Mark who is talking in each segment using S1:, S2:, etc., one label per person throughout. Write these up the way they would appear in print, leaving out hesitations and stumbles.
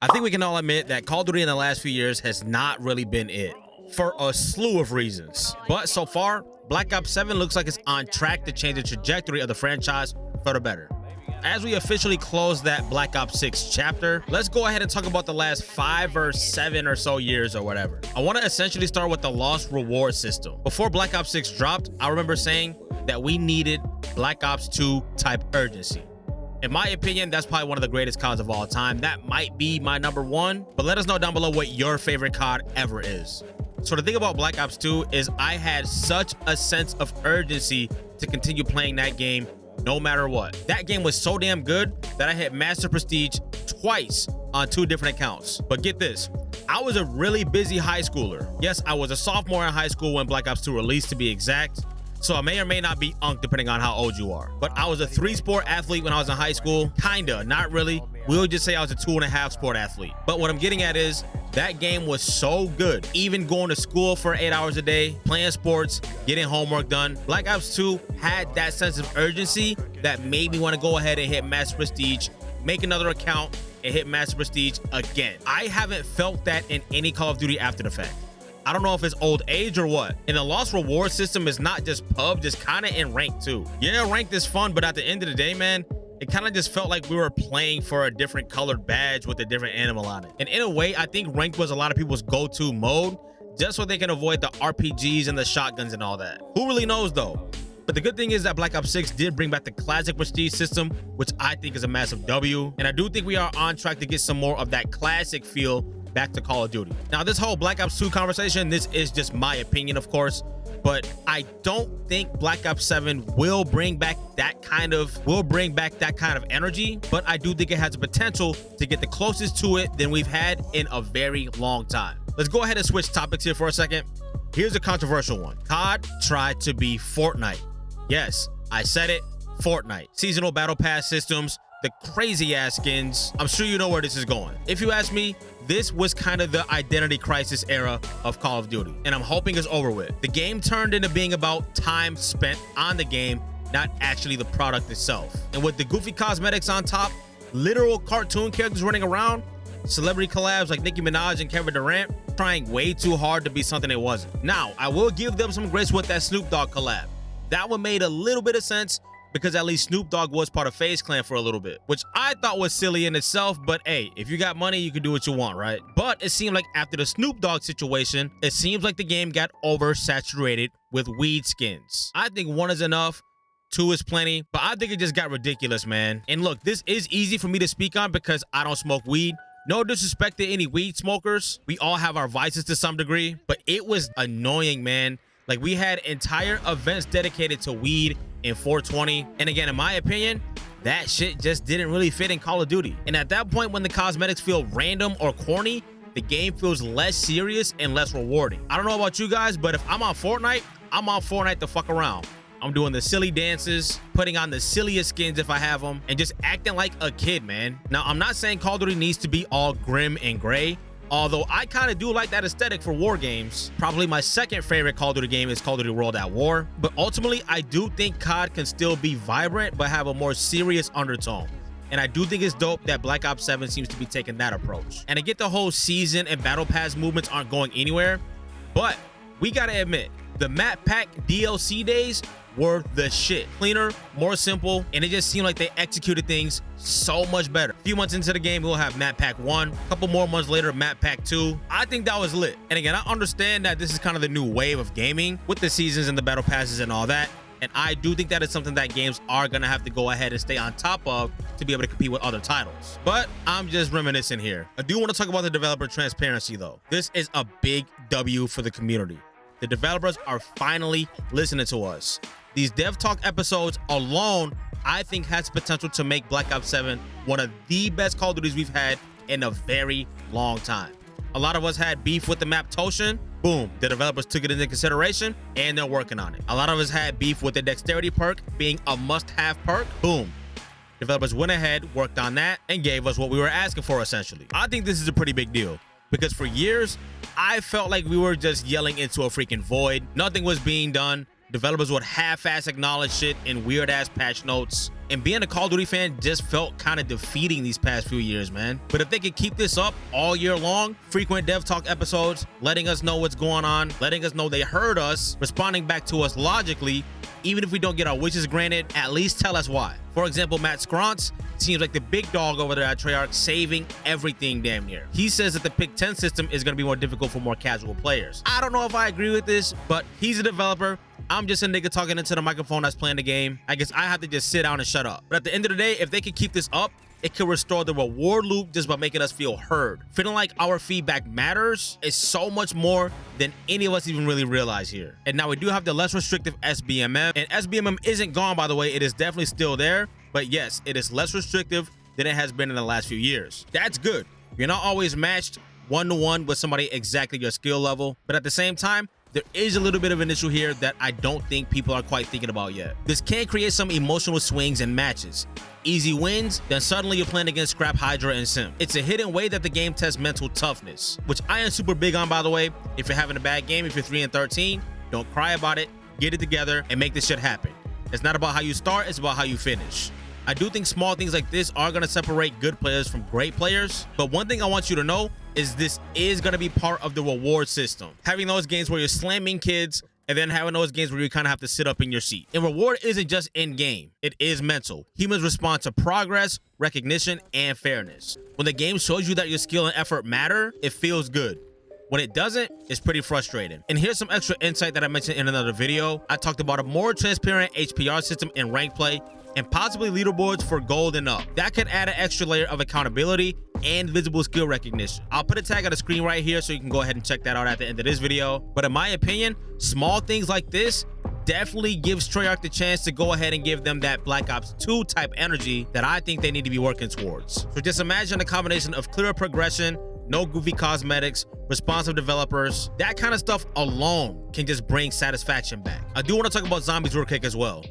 S1: I think we can all admit that Call of Duty in the last few years has not really been it, for a slew of reasons. But so far, Black Ops 7 looks like it's on track to change the trajectory of the franchise for the better. As we officially close that Black Ops 6 chapter, let's go ahead and talk about the last 5 or 7 or so years or whatever. I want to essentially start with the lost reward system. Before Black Ops 6 dropped, I remember saying that we needed Black Ops 2 type urgency. In my opinion, that's probably one of the greatest CODs of all time. That might be my #1, but let us know down below what your favorite COD ever is. So the thing about Black Ops 2 is I had such a sense of urgency to continue playing that game no matter what. That game was so damn good that I hit Master Prestige twice on 2 different accounts. But get this, I was a really busy high schooler. Yes, I was a sophomore in high school when Black Ops 2 released, to be exact. So I may or may not be UNC depending on how old you are. But I was a 3-sport athlete when I was in high school. Kinda, not really. We would just say I was a 2.5 sport athlete. But what I'm getting at is that game was so good. Even going to school for 8 hours a day, playing sports, getting homework done. Black Ops 2 had that sense of urgency that made me want to go ahead and hit Master Prestige, make another account, and hit Master Prestige again. I haven't felt that in any Call of Duty after the fact. I don't know if it's old age or what. And the lost reward system is not just pub, just kind of in rank too. Yeah, ranked is fun, but at the end of the day, man, it kind of just felt like we were playing for a different colored badge with a different animal on it. And in a way, I think ranked was a lot of people's go-to mode, just so they can avoid the RPGs and the shotguns and all that. Who really knows though? But the good thing is that Black Ops 6 did bring back the classic prestige system, which I think is a massive W. And I do think we are on track to get some more of that classic feel back to Call of Duty. Now, this whole Black Ops 2 conversation, this is just my opinion, of course, but I don't think Black Ops 7 will bring back that kind of energy, but I do think it has the potential to get the closest to it than we've had in a very long time. Let's go ahead and switch topics here for a second. Here's a controversial one. COD tried to be Fortnite. Yes, I said it, Fortnite. Seasonal battle pass systems, the crazy ass skins. I'm sure you know where this is going. If you ask me, this was kind of the identity crisis era of Call of Duty, and I'm hoping it's over with. The game turned into being about time spent on the game, not actually the product itself. And with the goofy cosmetics on top, literal cartoon characters running around, celebrity collabs like Nicki Minaj and Kevin Durant trying way too hard to be something it wasn't. Now, I will give them some grace with that Snoop Dogg collab. That one made a little bit of sense, because at least Snoop Dogg was part of FaZe Clan for a little bit, which I thought was silly in itself, but hey, if you got money, you can do what you want, right? But it seemed like after the Snoop Dogg situation, it seems like the game got oversaturated with weed skins. I think 1 is enough, 2 is plenty, but I think it just got ridiculous, man. And look, this is easy for me to speak on because I don't smoke weed. No disrespect to any weed smokers. We all have our vices to some degree, but it was annoying, man. Like, we had entire events dedicated to weed in 420. And again, in my opinion, that shit just didn't really fit in Call of Duty. And at that point, when the cosmetics feel random or corny, the game feels less serious and less rewarding. I don't know about you guys, but if I'm on Fortnite, I'm on Fortnite to fuck around. I'm doing the silly dances, putting on the silliest skins if I have them, and just acting like a kid, man. Now, I'm not saying Call of Duty needs to be all grim and gray, although I kind of do like that aesthetic for war games. Probably my second favorite Call of Duty game is Call of Duty World at War. But ultimately, I do think COD can still be vibrant, but have a more serious undertone. And I do think it's dope that Black Ops 7 seems to be taking that approach. And I get the whole season and battle pass movements aren't going anywhere, but we gotta admit, the map pack DLC days were the shit. Cleaner, more simple, and it just seemed like they executed things so much better. A few months into the game, we'll have map pack 1. A couple more months later, map pack 2. I think that was lit. And again, I understand that this is kind of the new wave of gaming with the seasons and the battle passes and all that. And I do think that is something that games are gonna have to go ahead and stay on top of to be able to compete with other titles. But I'm just reminiscing here. I do want to talk about the developer transparency though. This is a big W for the community. The developers are finally listening to us. These Dev Talk episodes alone, I think, has potential to make Black Ops 7 one of the best Call of Duties we've had in a very long time. A lot of us had beef with the map Toshin. Boom, the developers took it into consideration and they're working on it. A lot of us had beef with the dexterity perk being a must-have perk. Boom, developers went ahead, worked on that, and gave us what we were asking for, essentially. I think this is a pretty big deal, because for years, I felt like we were just yelling into a freaking void. Nothing was being done. Developers would half-ass acknowledge shit in weird-ass patch notes. And being a Call of Duty fan just felt kind of defeating these past few years, man. But if they could keep this up all year long, frequent dev talk episodes, letting us know what's going on, letting us know they heard us, responding back to us logically, even if we don't get our wishes granted, at least tell us why. For example, Matt Scrontz seems like the big dog over there at Treyarch, saving everything damn near. He says that the pick 10 system is going to be more difficult for more casual players. I don't know if I agree with this, but he's a developer. I'm just a nigga talking into the microphone that's playing the game. I guess I have to just sit down and shut up. But at the end of the day, if they can keep this up, it could restore the reward loop just by making us feel heard. Feeling like our feedback matters is so much more than any of us even really realize here. And now we do have the less restrictive SBMM, and SBMM isn't gone, by the way. It is definitely still there, but yes, it is less restrictive than it has been in the last few years. That's good. You're not always matched one-to-one with somebody exactly your skill level, but at the same time, there is a little bit of an issue here that I don't think people are quite thinking about yet. This can create some emotional swings in matches. Easy wins, then suddenly you're playing against Scrap Hydra and Sim. It's a hidden way that the game tests mental toughness, which I am super big on, by the way. If you're having a bad game, if you're 3-13, don't cry about it, get it together, and make this shit happen. It's not about how you start, it's about how you finish. I do think small things like this are going to separate good players from great players, but one thing I want you to know is this is going to be part of the reward system. Having those games where you're slamming kids and then having those games where you kind of have to sit up in your seat. And reward isn't just in-game, it is mental. Humans respond to progress, recognition, and fairness. When the game shows you that your skill and effort matter, it feels good. When it doesn't, it's pretty frustrating. And here's some extra insight that I mentioned in another video. I talked about a more transparent HPR system in ranked play and possibly leaderboards for gold and up. That could add an extra layer of accountability and visible skill recognition. I'll put a tag on the screen right here so you can go ahead and check that out at the end of this video. But in my opinion, small things like this definitely gives Treyarch the chance to go ahead and give them that Black Ops 2 type energy that I think they need to be working towards. So just imagine a combination of clear progression, no goofy cosmetics, responsive developers. That kind of stuff alone can just bring satisfaction back. I do want to talk about Zombies real quick as well.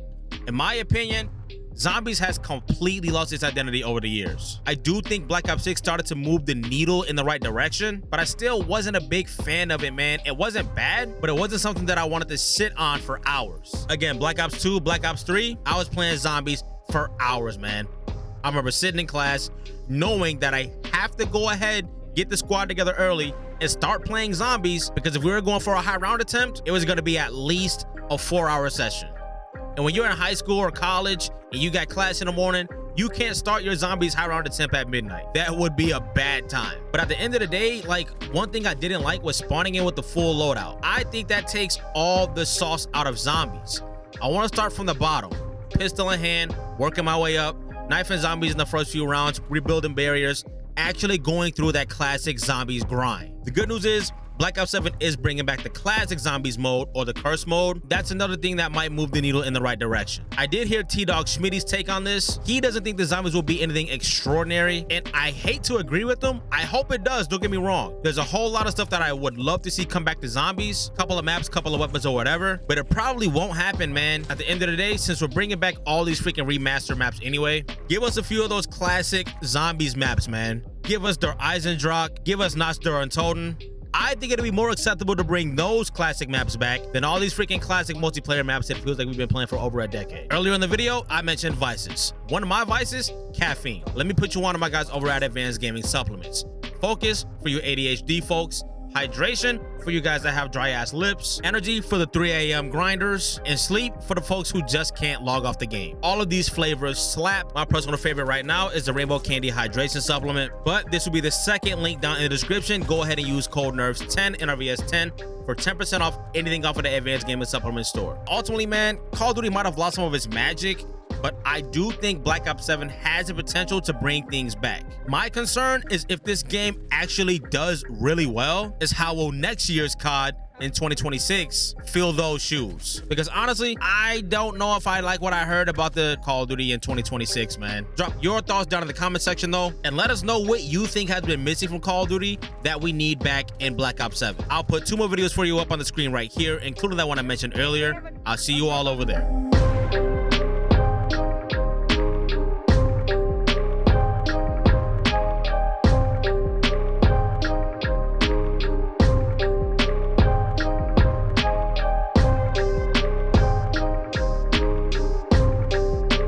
S1: In my opinion, Zombies has completely lost its identity over the years. I do think Black Ops 6 started to move the needle in the right direction, but I still wasn't a big fan of it, man. It wasn't bad, but it wasn't something that I wanted to sit on for hours. Again, Black Ops 2, Black Ops 3, I was playing Zombies for hours, man. I remember sitting in class, knowing that I have to go ahead, get the squad together early, and start playing Zombies, because if we were going for a high round attempt, it was going to be at least a 4-hour session. And when you're in high school or college and you got class in the morning, you can't start your Zombies high round attempt at midnight. That would be a bad time. But at the end of the day, like, one thing I didn't like was spawning in with the full loadout. I think that takes all the sauce out of Zombies. I want to start from the bottom, pistol in hand, working my way up, knifing zombies in the first few rounds, rebuilding barriers, actually going through that classic Zombies grind. The good news is, Black Ops 7 is bringing back the classic Zombies mode, or the curse mode. That's another thing that might move the needle in the right direction. I did hear T-Dog Schmitty's take on this. He doesn't think the Zombies will be anything extraordinary, and I hate to agree with him. I hope it does, don't get me wrong. There's a whole lot of stuff that I would love to see come back to Zombies. Couple of maps, couple of weapons or whatever, but it probably won't happen, man. At the end of the day, since we're bringing back all these freaking remaster maps anyway, give us a few of those classic Zombies maps, man. Give us Der Eisendrache, give us Nostra and Toten. I think it'd be more acceptable to bring those classic maps back than all these freaking classic multiplayer maps that it feels like we've been playing for over a decade. Earlier in the video, I mentioned vices. One of my vices, caffeine. Let me put you on to my guys over at Advanced Gaming Supplements. Focus for you ADHD folks. Hydration for you guys that have dry ass lips, energy for the 3 a.m. grinders, and sleep for the folks who just can't log off the game. All of these flavors slap. My personal favorite right now is the Rainbow Candy Hydration Supplement, but this will be the second link down in the description. Go ahead and use code NERVS10, NRVS10 for 10% off anything off of the Advanced Gaming Supplement store. Ultimately, man, Call of Duty might have lost some of its magic, but I do think Black Ops 7 has the potential to bring things back. My concern is if this game actually does really well, is how will next year's COD in 2026 fill those shoes? Because honestly, I don't know if I like what I heard about the Call of Duty in 2026, man. Drop your thoughts down in the comment section though, and let us know what you think has been missing from Call of Duty that we need back in Black Ops 7. I'll put 2 more videos for you up on the screen right here, including that one I mentioned earlier. I'll see you all over there.